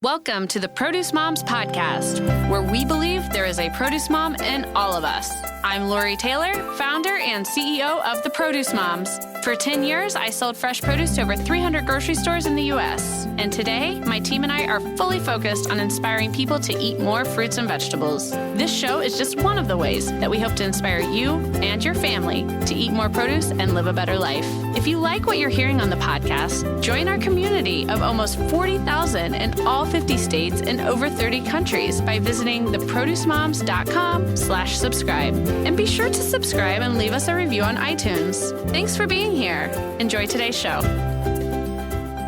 Welcome to the Produce Moms Podcast, where we believe there is a produce mom in all of us. I'm Lori Taylor, founder and CEO of the Produce Moms. For 10 years, I sold fresh produce to over 300 grocery stores in the U.S. And today, my team and I are fully focused on inspiring people to eat more fruits and vegetables. This show is just one of the ways that we hope to inspire you and your family to eat more produce and live a better life. If you like what you're hearing on the podcast, join our community of almost 40,000 in all 50 states and over 30 countries by visiting theproducemoms.com/subscribe. And be sure to subscribe and leave us a review on iTunes. Thanks for being here. Enjoy today's show.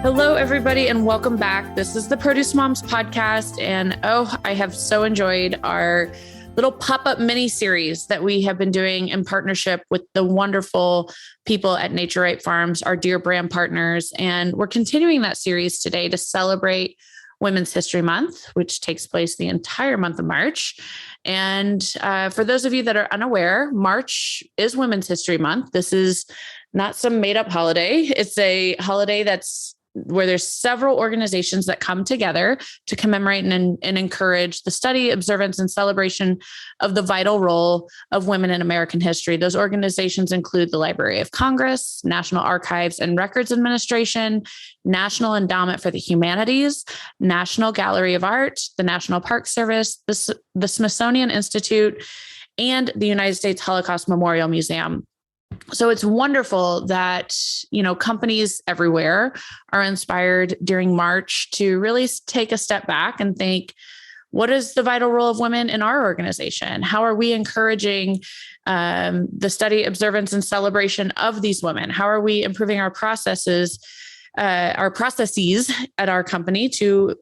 Hello, everybody, and welcome back. This is the Produce Moms Podcast. And I have so enjoyed our little pop-up mini series that we have been doing in partnership with the wonderful people at Naturipe Farms, our dear brand partners. And we're continuing that series today to celebrate Women's History Month, which takes place the entire month of March. And for those of you that are unaware, March is Women's History Month. This is not some made-up holiday. It's a holiday where there's several organizations that come together to commemorate and encourage the study, observance, and celebration of the vital role of women in American history. Those organizations include the Library of Congress, National Archives and Records Administration, National Endowment for the Humanities, National Gallery of Art, the National Park Service, the Smithsonian Institute, and the United States Holocaust Memorial Museum. So it's wonderful that, companies everywhere are inspired during March to really take a step back and think, what is the vital role of women in our organization? How are we encouraging the study, observance, and celebration of these women? How are we improving our processes at our company to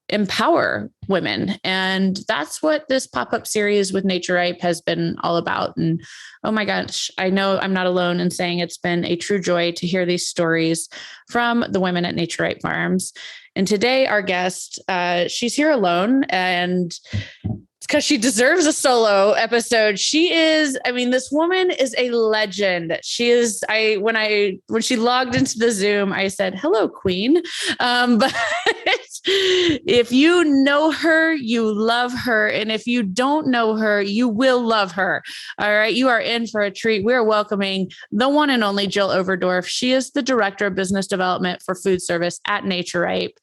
empower women? And that's what this pop-up series with Naturipe has been all about. And oh my gosh, I know I'm not alone in saying it's been a true joy to hear these stories from the women at Naturipe Farms. And today our guest, she's here alone, and it's because she deserves a solo episode. This woman is a legend. She is, when she logged into the Zoom, I said, hello, Queen. But if you know her, you love her. And if you don't know her, you will love her. All right. You are in for a treat. We are welcoming the one and only Jill Overdorf. She is the Director of Business Development for Food Service at Naturipe.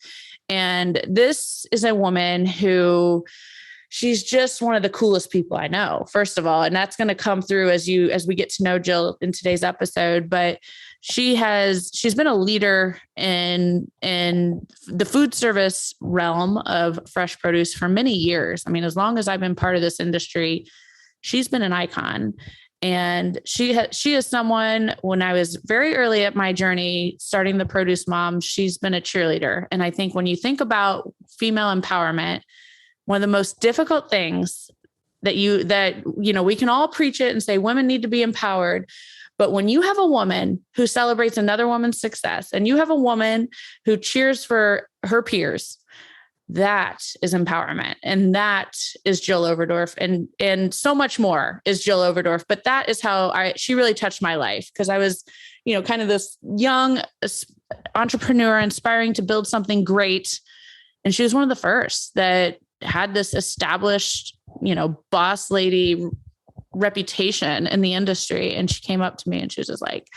And this is a woman who, she's just one of the coolest people I know, first of all, and that's going to come through as we get to know Jill in today's episode. But she's been a leader in the food service realm of fresh produce for many years. I mean, as long as I've been part of this industry, she's been an icon. And she is someone, when I was very early at my journey, starting the Produce Mom, she's been a cheerleader. And I think when you think about female empowerment, one of the most difficult things that we can all preach it and say women need to be empowered. But when you have a woman who celebrates another woman's success, and you have a woman who cheers for her peers, that is empowerment. And that is Jill Overdorf, and so much more is Jill Overdorf. But that is how she really touched my life, because I was, kind of this young entrepreneur inspiring to build something great. And she was one of the first that had this established, boss lady reputation in the industry. And she came up to me and she was just like,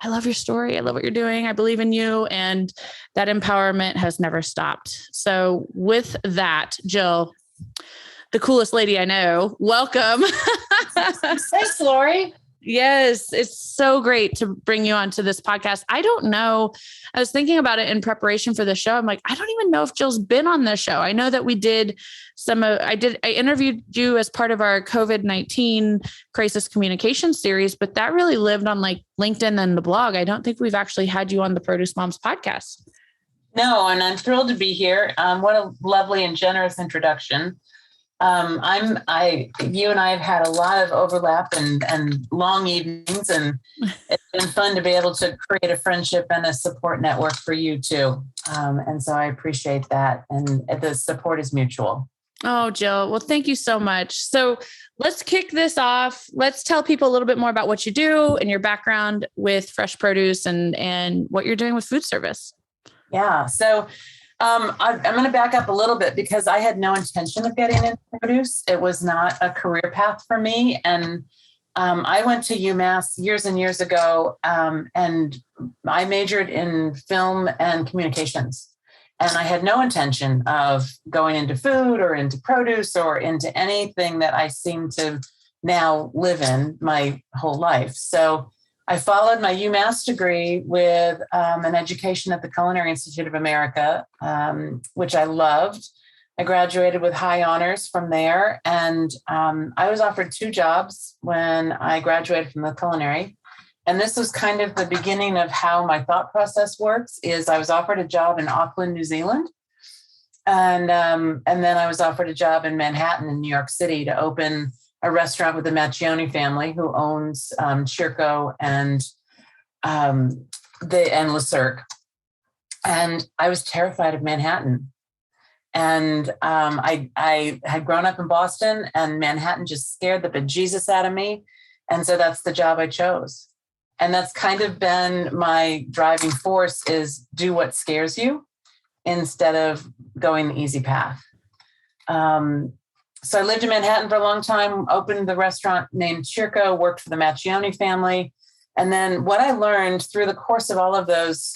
I love your story. I love what you're doing. I believe in you. And that empowerment has never stopped. So with that, Jill, the coolest lady I know, welcome. Thanks, Lori. Yes, it's so great to bring you onto this podcast. I don't know. I was thinking about it in preparation for the show. I'm like, I don't even know if Jill's been on the show. I know that we did I interviewed you as part of our COVID-19 crisis communication series, but that really lived on like LinkedIn and the blog. I don't think we've actually had you on the Produce Moms podcast. No, and I'm thrilled to be here. What a lovely and generous introduction. You and I have had a lot of overlap and long evenings, and it's been fun to be able to create a friendship and a support network for you too. And so I appreciate that. And the support is mutual. Oh, Jill. Well, thank you so much. So let's kick this off. Let's tell people a little bit more about what you do and your background with fresh produce and what you're doing with food service. Yeah. So I'm going to back up a little bit because I had no intention of getting into produce. It was not a career path for me. And I went to UMass years and years ago, and I majored in film and communications. And I had no intention of going into food or into produce or into anything that I seem to now live in my whole life. So I followed my UMass degree with an education at the Culinary Institute of America, which I loved. I graduated with high honors from there. And I was offered 2 jobs when I graduated from the culinary. And this was kind of the beginning of how my thought process works. Is I was offered a job in Auckland, New Zealand. And then I was offered a job in Manhattan in New York City to open a restaurant with the Macchione family, who owns Circo and Le Cirque. And I was terrified of Manhattan. And I had grown up in Boston, and Manhattan just scared the bejeezus out of me. And so that's the job I chose. And that's kind of been my driving force, is do what scares you instead of going the easy path. So I lived in Manhattan for a long time, opened the restaurant named Circo, worked for the Macchione family. And then what I learned through the course of all of those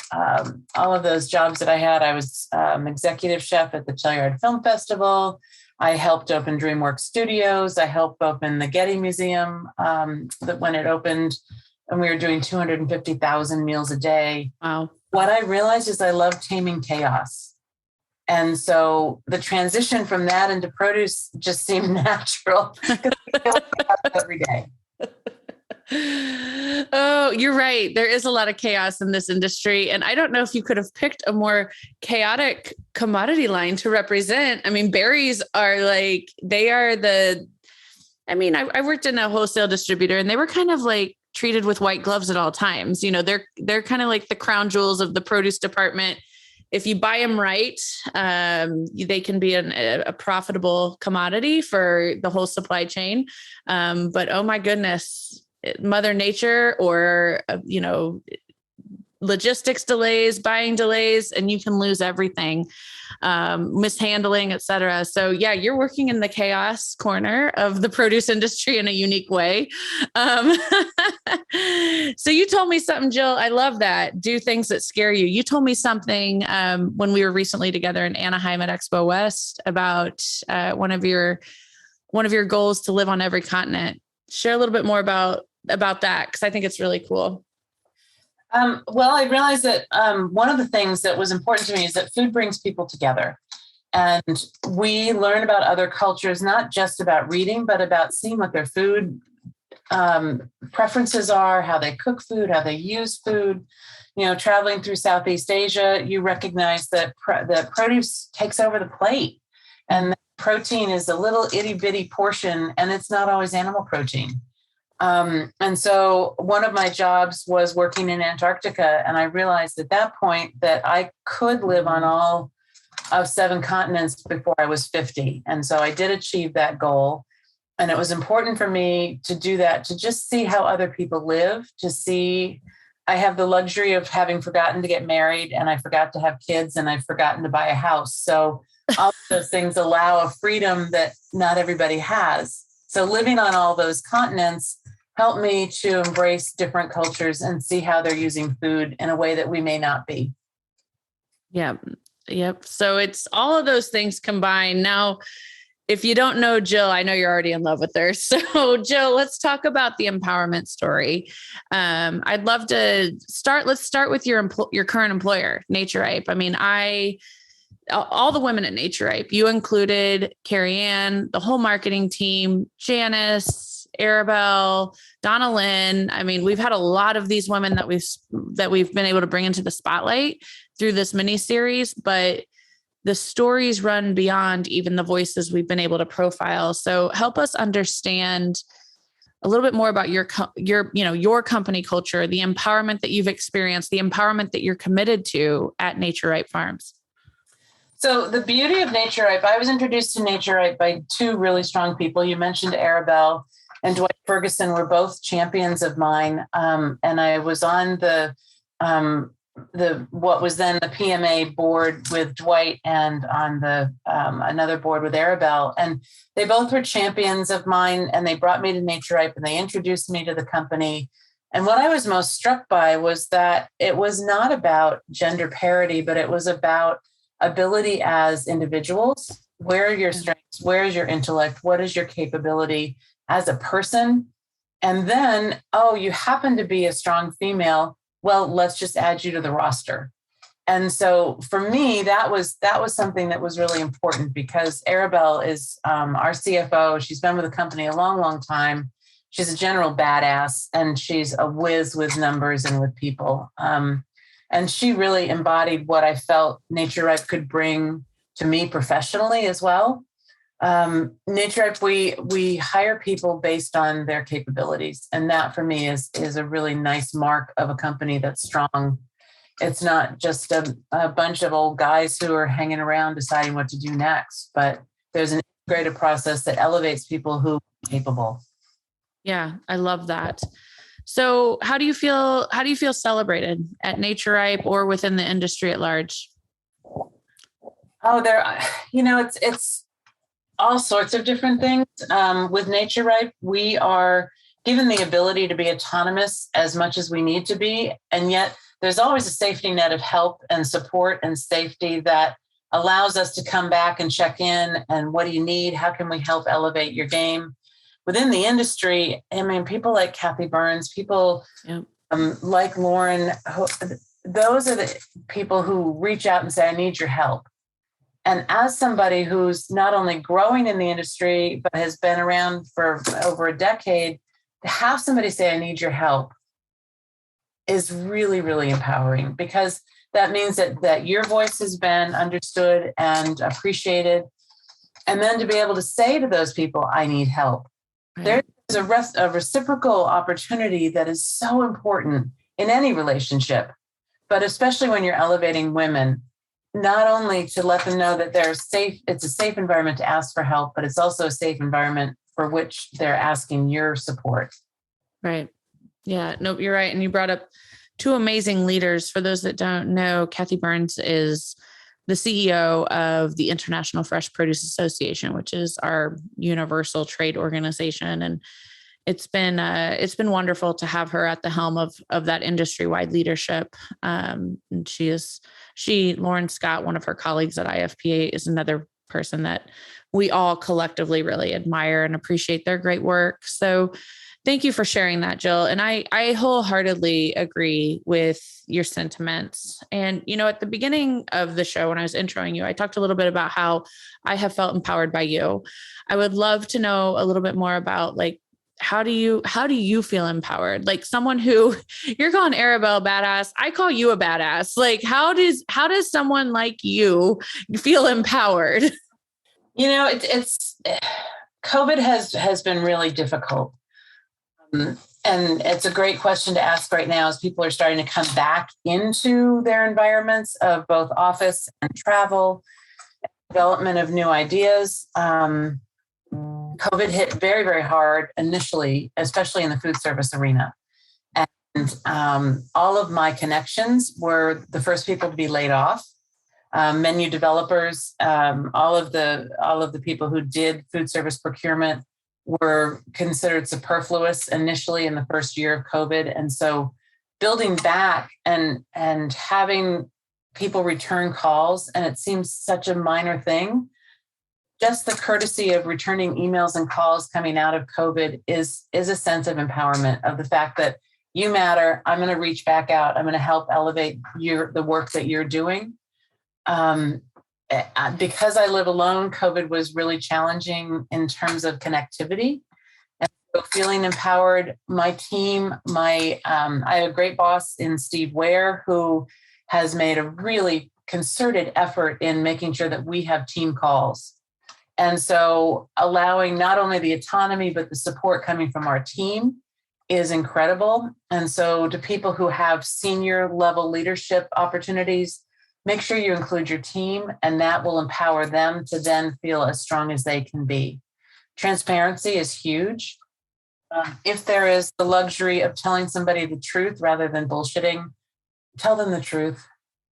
jobs that I had, I was executive chef at the Telluride Film Festival. I helped open DreamWorks Studios. I helped open the Getty Museum when it opened, and we were doing 250,000 meals a day. Wow. What I realized is I love taming chaos. And so the transition from that into produce just seemed natural, because I feel like I have it every day. Oh, you're right. There is a lot of chaos in this industry. And I don't know if you could have picked a more chaotic commodity line to represent. I mean, berries are like, they are I worked in a wholesale distributor, and they were kind of like treated with white gloves at all times. You know, they're kind of like the crown jewels of the produce department. If you buy them right, they can be a profitable commodity for the whole supply chain. But oh my goodness, Mother Nature or, logistics delays, buying delays, and you can lose everything, mishandling, et cetera. So yeah, you're working in the chaos corner of the produce industry in a unique way. So you told me something, Jill. I love that. Do things that scare you. You told me something when we were recently together in Anaheim at Expo West about one of your goals to live on every continent. Share a little bit more about that, because I think it's really cool. Well, I realized that one of the things that was important to me is that food brings people together. And we learn about other cultures, not just about reading, but about seeing what their food preferences are, how they cook food, how they use food. Traveling through Southeast Asia, you recognize that the produce takes over the plate, and protein is a little itty bitty portion, and it's not always animal protein. And so one of my jobs was working in Antarctica, and I realized at that point that I could live on all of 7 continents before I was 50. And so I did achieve that goal. And it was important for me to do that, to just see how other people live, to see. I have the luxury of having forgotten to get married, and I forgot to have kids, and I've forgotten to buy a house. So all of those things allow a freedom that not everybody has. So living on all those continents helped me to embrace different cultures and see how they're using food in a way that we may not be. Yep. So it's all of those things combined. Now, if you don't know Jill, I know you're already in love with her. So Jill, let's talk about the empowerment story. I'd love to let's start with your current employer, Naturipe. I mean, all the women at Naturipe, you included Carrie Ann, the whole marketing team, Janice, Arabelle, Donna Lynn. I mean, we've had a lot of these women that we've been able to bring into the spotlight through this mini series, but the stories run beyond even the voices we've been able to profile. So help us understand a little bit more about your company culture, the empowerment that you've experienced, the empowerment that you're committed to at Naturipe Farms. So the beauty of Naturipe, I was introduced to Naturipe by 2 really strong people. You mentioned Arabelle and Dwight Ferguson were both champions of mine. And I was on the what was then the PMA board with Dwight, and on the another board with Arabelle. And they both were champions of mine, and they brought me to Naturipe and they introduced me to the company. And what I was most struck by was that it was not about gender parity, but it was about ability as individuals. Where are your strengths? Where is your intellect? What is your capability as a person? And then, oh, you happen to be a strong female. Well, let's just add you to the roster. And so for me, that was something that was really important, because Arabelle is our CFO. She's been with the company a long, long time. She's a general badass, and she's a whiz with numbers and with people. And she really embodied what I felt Naturipe could bring to me professionally as well. Naturipe, we hire people based on their capabilities. And that for me is a really nice mark of a company that's strong. It's not just a bunch of old guys who are hanging around deciding what to do next, but there's an integrated process that elevates people who are capable. Yeah, I love that. So how do you feel celebrated at Naturipe or within the industry at large? Oh, it's all sorts of different things. With Naturipe, we are given the ability to be autonomous as much as we need to be. And yet there's always a safety net of help and support and safety that allows us to come back and check in. And what do you need? How can we help elevate your game? Within the industry, I mean, people like Kathy Burns, people like Lauren, those are the people who reach out and say, I need your help. And as somebody who's not only growing in the industry, but has been around for over a decade, to have somebody say, I need your help is really, really empowering, because that means that your voice has been understood and appreciated. And then to be able to say to those people, I need help. Right. There's a reciprocal opportunity that is so important in any relationship, but especially when you're elevating women. Not only to let them know that they're safe, it's a safe environment to ask for help, but it's also a safe environment for which they're asking your support. Right. Yeah, nope, you're right. And you brought up two amazing leaders. For those that don't know, Kathy Burns is the CEO of the International Fresh Produce Association, which is our universal trade organization. And it's been wonderful to have her at the helm of that industry-wide leadership. And Lauren Scott, one of her colleagues at IFPA, is another person that we all collectively really admire and appreciate their great work. So thank you for sharing that, Jill. And I wholeheartedly agree with your sentiments. And, at the beginning of the show, when I was introing you, I talked a little bit about how I have felt empowered by you. I would love to know a little bit more about, like, how do you feel empowered? Like, someone who you're calling Arabelle badass, I call you a badass. Like, how does someone like you feel empowered? It's COVID has been really difficult. And it's a great question to ask right now, as people are starting to come back into their environments of both office and travel, development of new ideas. COVID hit very, very hard initially, especially in the food service arena. And all of my connections were the first people to be laid off. Menu developers, all of the people who did food service procurement were considered superfluous initially in the first year of COVID. And so building back and having people return calls, and it seems such a minor thing, just the courtesy of returning emails and calls coming out of COVID is a sense of empowerment, of the fact that you matter. I'm going to reach back out. I'm going to help elevate the work that you're doing. Because I live alone, COVID was really challenging in terms of connectivity. And so feeling empowered, my team, I have a great boss in Steve Ware, who has made a really concerted effort in making sure that we have team calls. And so allowing not only the autonomy, but the support coming from our team is incredible. And so to people who have senior level leadership opportunities, make sure you include your team, and that will empower them to then feel as strong as they can be. Transparency is huge. If there is the luxury of telling somebody the truth rather than bullshitting, tell them the truth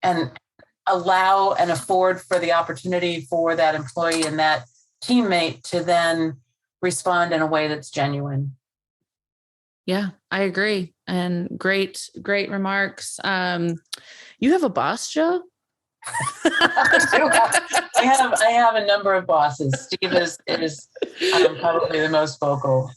and allow and afford for the opportunity for that employee and that teammate to then respond in a way that's genuine. Yeah, I agree. And great remarks. You have a boss, Jill? I have a number of bosses. Steve is probably the most vocal.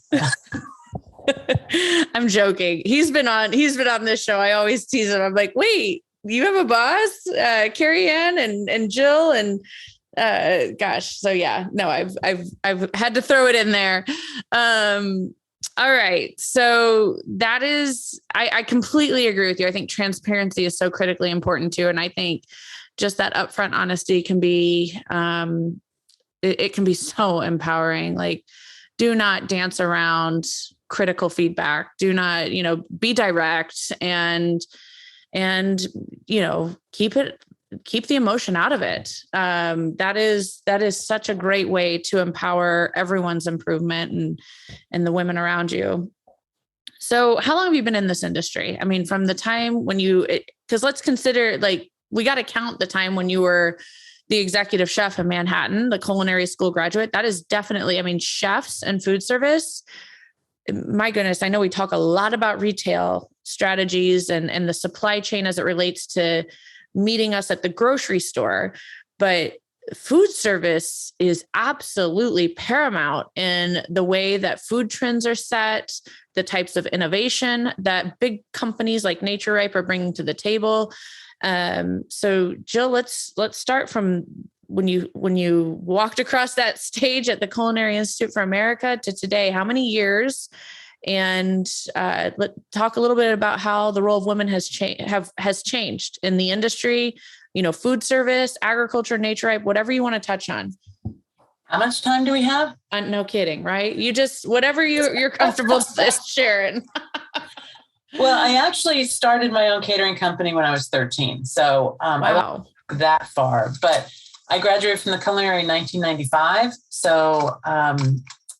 I'm joking. He's been on this show. I always tease him. I'm like, wait, you have a boss, Carrie Ann and Jill and gosh. So yeah, no, I've had to throw it in there. All right. So that is, I completely agree with you. I think transparency is so critically important too. And I think just that upfront honesty can be, it can be so empowering. Like, do not dance around critical feedback. Do not, be direct and, keep the emotion out of it. That is such a great way to empower everyone's improvement and the women around you. So how long have you been in this industry? I mean, from the time when because let's consider, like, we got to count the time when you were the executive chef in Manhattan, the culinary school graduate. That is definitely, I mean, chefs and food service. My goodness, I know we talk a lot about retail strategies and the supply chain as it relates to meeting us at the grocery store, but food service is absolutely paramount in the way that food trends are set, the types of innovation that big companies like Naturipe are bringing to the table. So Jill, let's start from when you walked across that stage at the Culinary Institute for America to today. How many years? And let's talk a little bit about how the role of women has changed in the industry, food service, agriculture, Naturipe, whatever you want to touch on. How much time do we have? No kidding, right? You just, whatever you're comfortable sharing. Well, I actually started my own catering company when I was 13. So wow. I won't go that far, but I graduated from the culinary in 1995. So,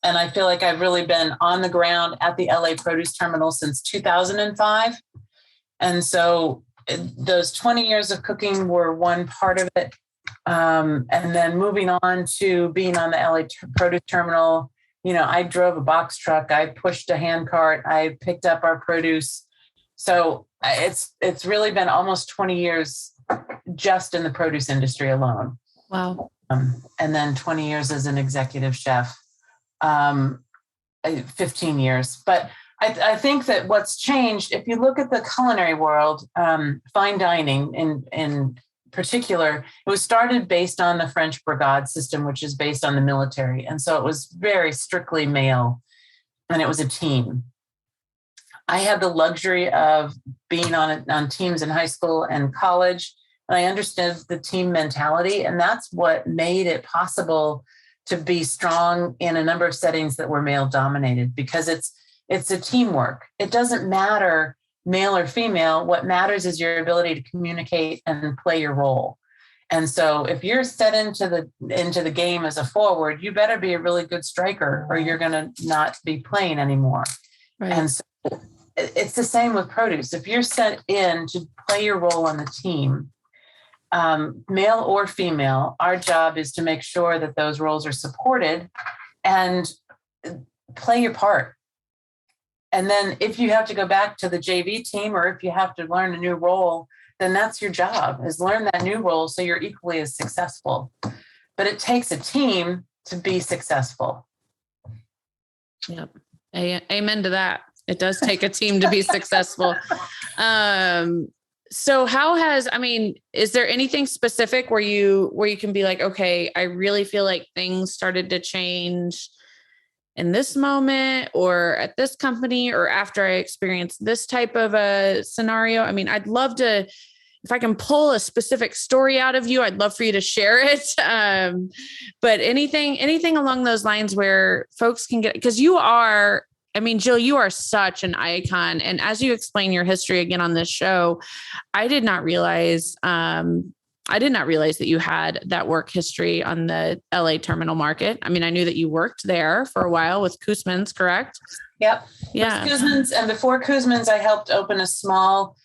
and I feel like I've really been on the ground at the LA produce terminal since 2005. And so those 20 years of cooking were one part of it. And then moving on to being on the LA produce terminal, I drove a box truck, I pushed a hand cart, I picked up our produce. So it's really been almost 20 years just in the produce industry alone. Wow. And then 20 years as an executive chef, 15 years. But I think that what's changed, if you look at the culinary world, fine dining in particular, it was started based on the French brigade system, which is based on the military. And so it was very strictly male, and it was a team. I had the luxury of being on teams in high school and college, and I understood the team mentality, and that's what made it possible to be strong in a number of settings that were male dominated, because it's a teamwork. It doesn't matter male or female. What matters is your ability to communicate and play your role. And so if you're set into the game as a forward, you better be a really good striker or you're going to not be playing anymore. Right. And so it's the same with produce. If you're set in to play your role on the team, male or female, our job is to make sure that those roles are supported and play your part. And then if you have to go back to the JV team, or if you have to learn a new role, then that's your job, is learn that new role so you're equally as successful. But it takes a team to be successful. Yep. Amen to that. It does take a team to be successful. So is there anything specific where you can be like, okay, I really feel like things started to change in this moment or at this company or after I experienced this type of a scenario? I mean, I'd love to, if I can pull a specific story out of you, I'd love for you to share it. But anything along those lines where folks can get, because Jill, you are such an icon. And as you explain your history again on this show, I did not realize that you had that work history on the LA terminal market. I mean, I knew that you worked there for a while with Koosman's, correct? Yep. Yeah. Koosman's, and before Koosman's, I helped open a small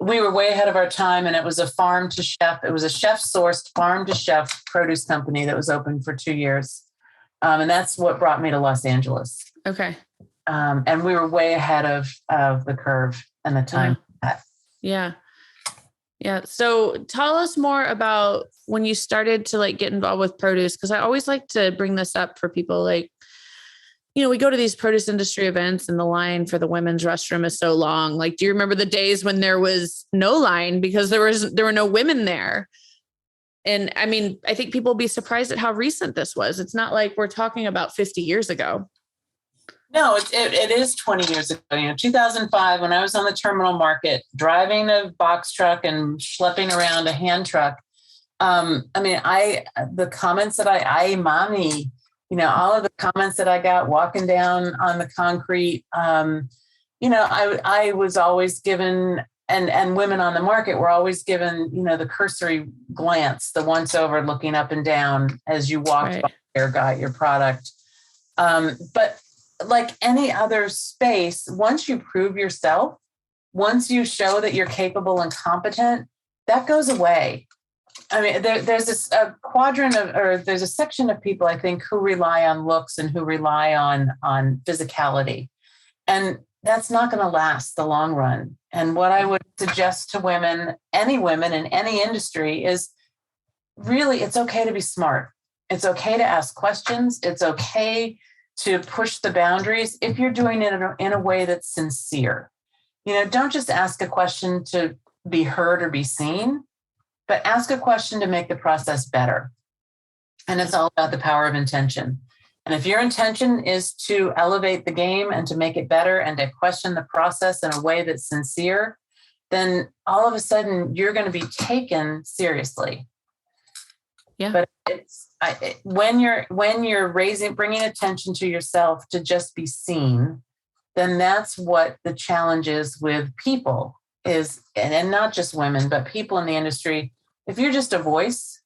we were way ahead of our time, and it was a farm to chef. It was a chef sourced farm to chef produce company that was open for 2 years. And that's what brought me to Los Angeles. Okay. And we were way ahead of the curve and the time. Yeah. Yeah. So tell us more about when you started to like get involved with produce. Cause I always like to bring this up for people like, we go to these produce industry events and the line for the women's restroom is so long. Like, do you remember the days when there was no line because there were no women there? And I mean, I think people will be surprised at how recent this was. It's not like we're talking about 50 years ago. No, it is 20 years ago. 2005, when I was on the terminal market, driving a box truck and schlepping around a hand truck. The comments that mommy, all of the comments that I got walking down on the concrete, I was always given, and women on the market were always given, the cursory glance, the once over looking up and down as you walked by your product. But like any other space, once you prove yourself, once you show that you're capable and competent, that goes away. I mean, there's a quadrant there's a section of people, I think, who rely on looks and who rely on physicality. And that's not going to last the long run. And what I would suggest to women in any industry is really, it's okay to be smart. It's okay to ask questions. It's okay to push the boundaries if you're doing it in a way that's sincere. Don't just ask a question to be heard or be seen, but ask a question to make the process better. And it's all about the power of intention. And if your intention is to elevate the game and to make it better and to question the process in a way that's sincere, then all of a sudden you're going to be taken seriously. Yeah. But when you're bringing attention to yourself to just be seen, then that's what the challenge is with people is, and not just women, but people in the industry. If you're just a voice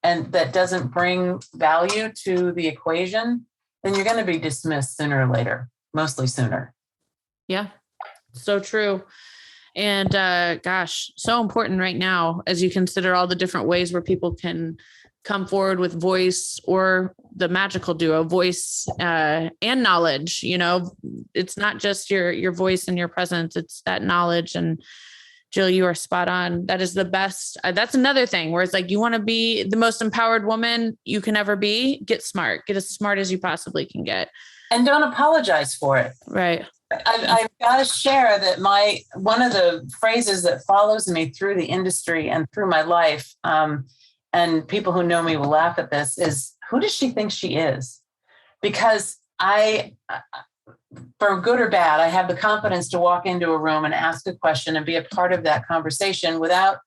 and that doesn't bring value to the equation, then you're going to be dismissed sooner or later, mostly sooner. Yeah, so true. And gosh, so important right now as you consider all the different ways where people can come forward with voice, or the magical duo, voice and knowledge. It's not just your voice and your presence, it's that knowledge. And Jill, you are spot on. That is the best. That's another thing where it's like, you want to be the most empowered woman you can ever be, get smart, get as smart as you possibly can get. And don't apologize for it. Right. I've got to share that one of the phrases that follows me through the industry and through my life, and people who know me will laugh at this, is, who does she think she is? Because for good or bad, I have the confidence to walk into a room and ask a question and be a part of that conversation without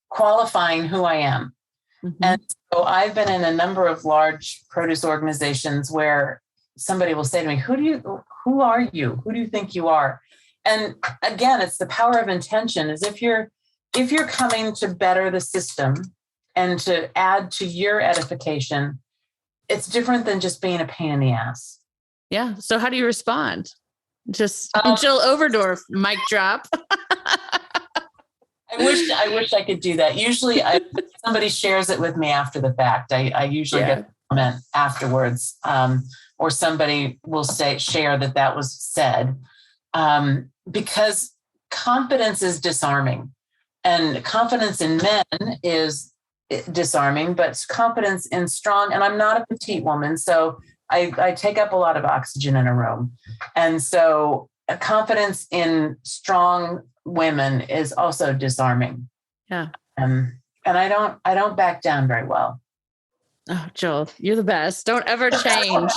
qualifying who I am. Mm-hmm. And so I've been in a number of large produce organizations where somebody will say to me, who are you? Who do you think you are? And again, it's the power of intention. Is if you're coming to better the system and to add to your edification, it's different than just being a pain in the ass. Yeah. So how do you respond? Just Jill Overdorf, mic drop. I wish I could do that. Usually somebody shares it with me after the fact. I usually get a comment afterwards, or somebody will share that was said, because confidence is disarming, and confidence in men is disarming, but confidence in strong, and I'm not a petite woman, so I take up a lot of oxygen in a room. And so a confidence in strong women is also disarming. Yeah. And I don't back down very well. Oh, Jill, you're the best. Don't ever change.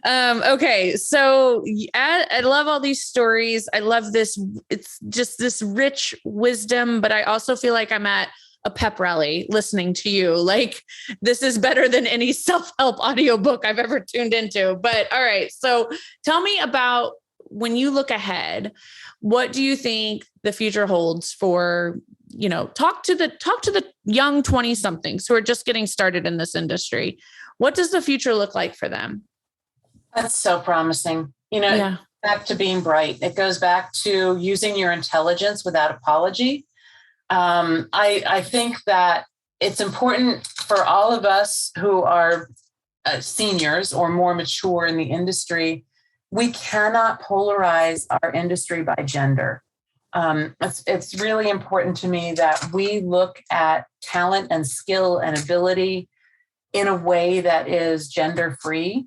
Okay. So I love all these stories. I love this. It's just this rich wisdom, but I also feel like I'm at a pep rally listening to you. Like, this is better than any self-help audiobook I've ever tuned into. But all right. So tell me about, when you look ahead, what do you think the future holds for, talk to the young 20 somethings who are just getting started in this industry. What does the future look like for them? That's so promising. Back to being bright. It goes back to using your intelligence without apology. I think that it's important for all of us who are seniors or more mature in the industry. We cannot polarize our industry by gender. It's really important to me that we look at talent and skill and ability in a way that is gender free.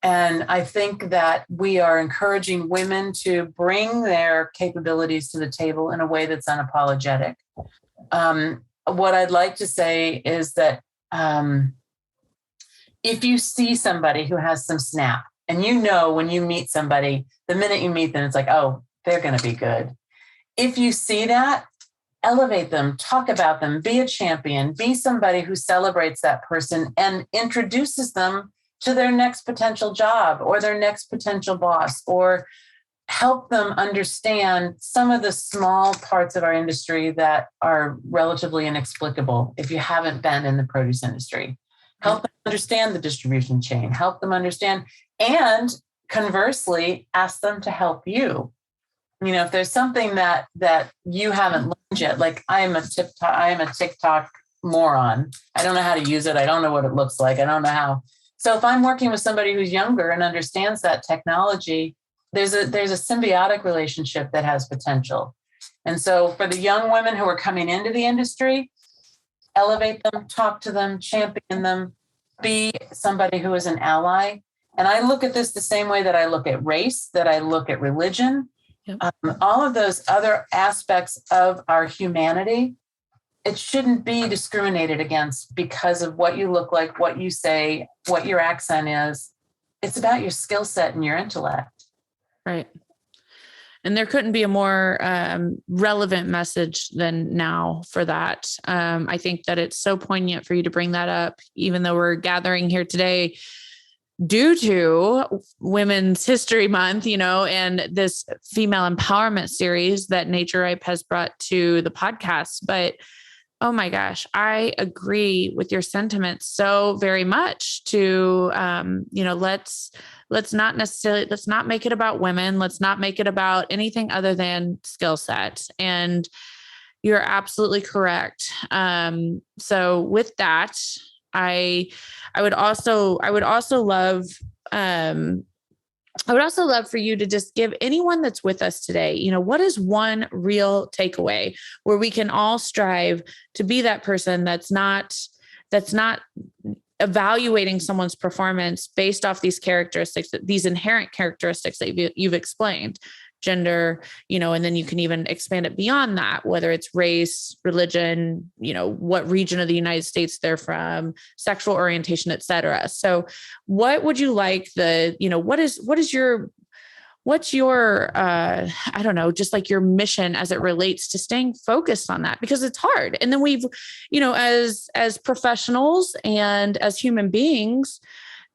And I think that we are encouraging women to bring their capabilities to the table in a way that's unapologetic. What I'd like to say is that if you see somebody who has some snap, and you know when you meet somebody, the minute you meet them, it's like, oh, they're going to be good. If you see that, elevate them, talk about them, be a champion, be somebody who celebrates that person and introduces them to their next potential job or their next potential boss, or help them understand some of the small parts of our industry that are relatively inexplicable if you haven't been in the produce industry. Help them understand the distribution chain, help them understand, and conversely, ask them to help you. You know, if there's something that you haven't learned yet, like I am a TikTok moron. I don't know how to use it. I don't know what it looks like. I don't know how. So if I'm working with somebody who's younger and understands that technology, there's a symbiotic relationship that has potential. And so for the young women who are coming into the industry, elevate them, talk to them, champion them, be somebody who is an ally. And I look at this the same way that I look at race, that I look at religion, all of those other aspects of our humanity. It shouldn't be discriminated against because of what you look like, what you say, what your accent is. It's about your skill set and your intellect. Right. And there couldn't be a more relevant message than now for that. I think that it's so poignant for you to bring that up, even though we're gathering here today due to Women's History Month, you know, and this female empowerment series that Naturipe has brought to the podcast. But oh my gosh, I agree with your sentiments so very much to, you know, let's not make it about women. Let's not make it about anything other than skill set. And you're absolutely correct. So with that, I would also love for you to just give anyone that's with us today, you know, what is one real takeaway where we can all strive to be that person that's not evaluating someone's performance based off these characteristics, these inherent characteristics that you've explained, gender, you know, and then you can even expand it beyond that, whether it's race, religion, you know, what region of the United States they're from, sexual orientation, et cetera. So what would you like what's your, I don't know, just like your mission as it relates to staying focused on that, because it's hard. And then we've, you know, as professionals and as human beings,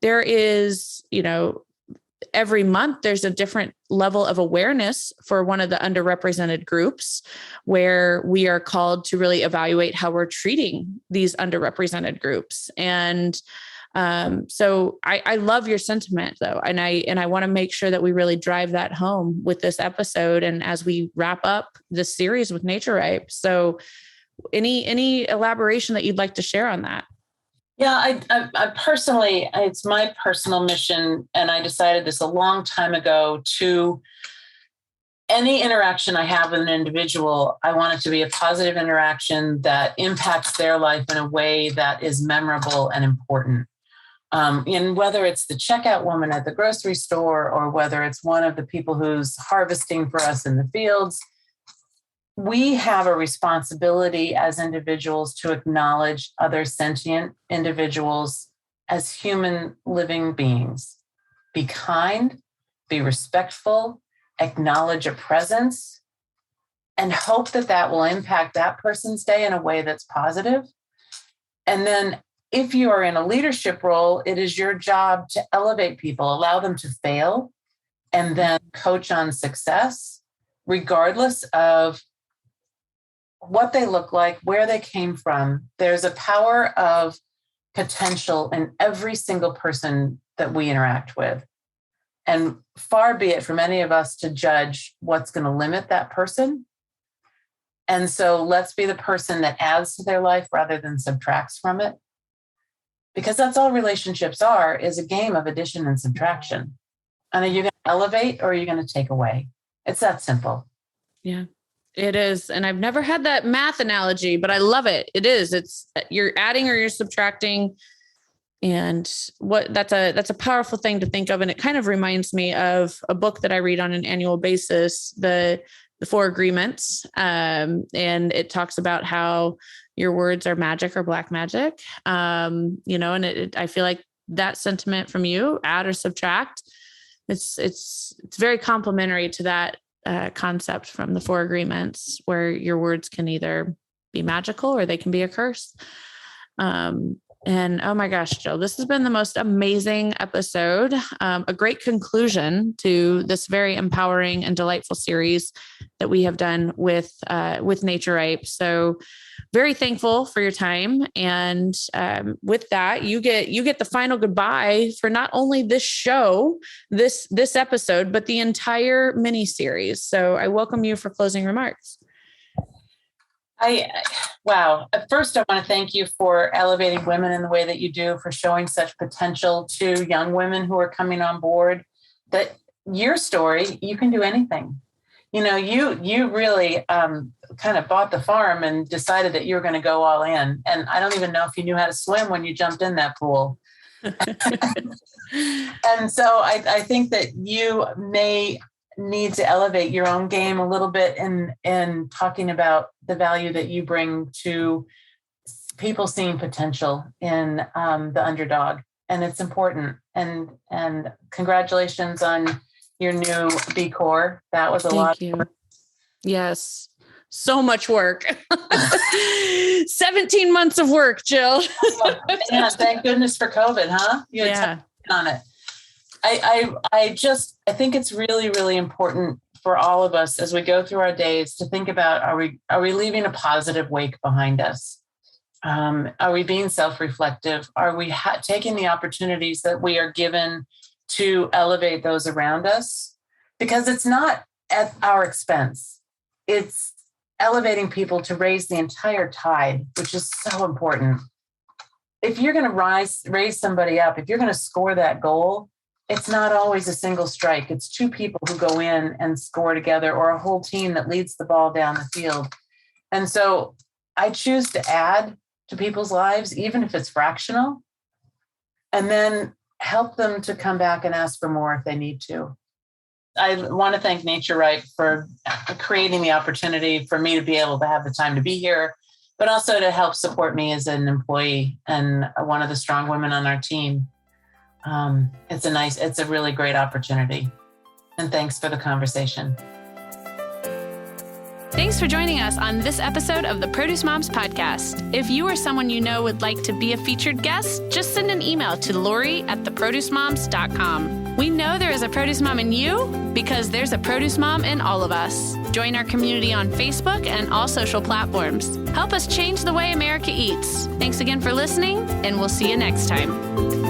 there is, you know, every month there's a different level of awareness for one of the underrepresented groups where we are called to really evaluate how we're treating these underrepresented groups. And so I love your sentiment though. And I want to make sure that we really drive that home with this episode. And as we wrap up this series with Naturipe. So any elaboration that you'd like to share on that? Yeah, I personally, it's my personal mission, and I decided this a long time ago, to any interaction I have with an individual, I want it to be a positive interaction that impacts their life in a way that is memorable and important. And whether it's the checkout woman at the grocery store or whether it's one of the people who's harvesting for us in the fields, we have a responsibility as individuals to acknowledge other sentient individuals as human living beings. Be kind, be respectful, acknowledge a presence, and hope that that will impact that person's day in a way that's positive. And then if you are in a leadership role, it is your job to elevate people, allow them to fail, and then coach on success, regardless of what they look like, where they came from. There's a power of potential in every single person that we interact with. And far be it from any of us to judge what's going to limit that person. And so let's be the person that adds to their life rather than subtracts from it. Because that's all relationships are, is a game of addition and subtraction. And are you going to elevate or are you going to take away? It's that simple. Yeah, it is. And I've never had that math analogy, but I love it. It is. It's you're adding or you're subtracting. And that's a powerful thing to think of. And it kind of reminds me of a book that I read on an annual basis, the 4 Agreements. And it talks about how your words are magic or black magic. And I feel like that sentiment from you, add or subtract, it's very complimentary to that concept from the 4 Agreements, where your words can either be magical or they can be a curse. And oh my gosh, Jill, this has been the most amazing episode, a great conclusion to this very empowering and delightful series that we have done with Naturipe. So very thankful for your time. And with that, you get the final goodbye for not only this show, this episode, but the entire mini series. So I welcome you for closing remarks. Wow. First, I want to thank you for elevating women in the way that you do, for showing such potential to young women who are coming on board, that your story, you can do anything. You really kind of bought the farm and decided that you were going to go all in. And I don't even know if you knew how to swim when you jumped in that pool. And so I think that you may need to elevate your own game a little bit in talking about the value that you bring to people seeing potential in the underdog. And it's important. And congratulations on your new B Corps. That was a lot. Thank you. Yes. So much work. 17 months of work, Jill. Yeah, thank goodness for COVID, huh? You had on it. I think it's really, really important for all of us as we go through our days to think about, are we leaving a positive wake behind us? Are we being self-reflective? Are we taking the opportunities that we are given to elevate those around us? Because it's not at our expense. It's elevating people to raise the entire tide, which is so important. If you're going to raise somebody up, if you're going to score that goal, it's not always a single strike. It's 2 people who go in and score together, or a whole team that leads the ball down the field. And so I choose to add to people's lives, even if it's fractional, and then help them to come back and ask for more if they need to. I want to thank Naturipe for creating the opportunity for me to be able to have the time to be here, but also to help support me as an employee and one of the strong women on our team. It's a really great opportunity. And thanks for the conversation. Thanks for joining us on this episode of the Produce Moms Podcast. If you or someone you know would like to be a featured guest, just send an email to Lori@theproducemoms.com. We know there is a produce mom in you because there's a produce mom in all of us. Join our community on Facebook and all social platforms. Help us change the way America eats. Thanks again for listening, and we'll see you next time.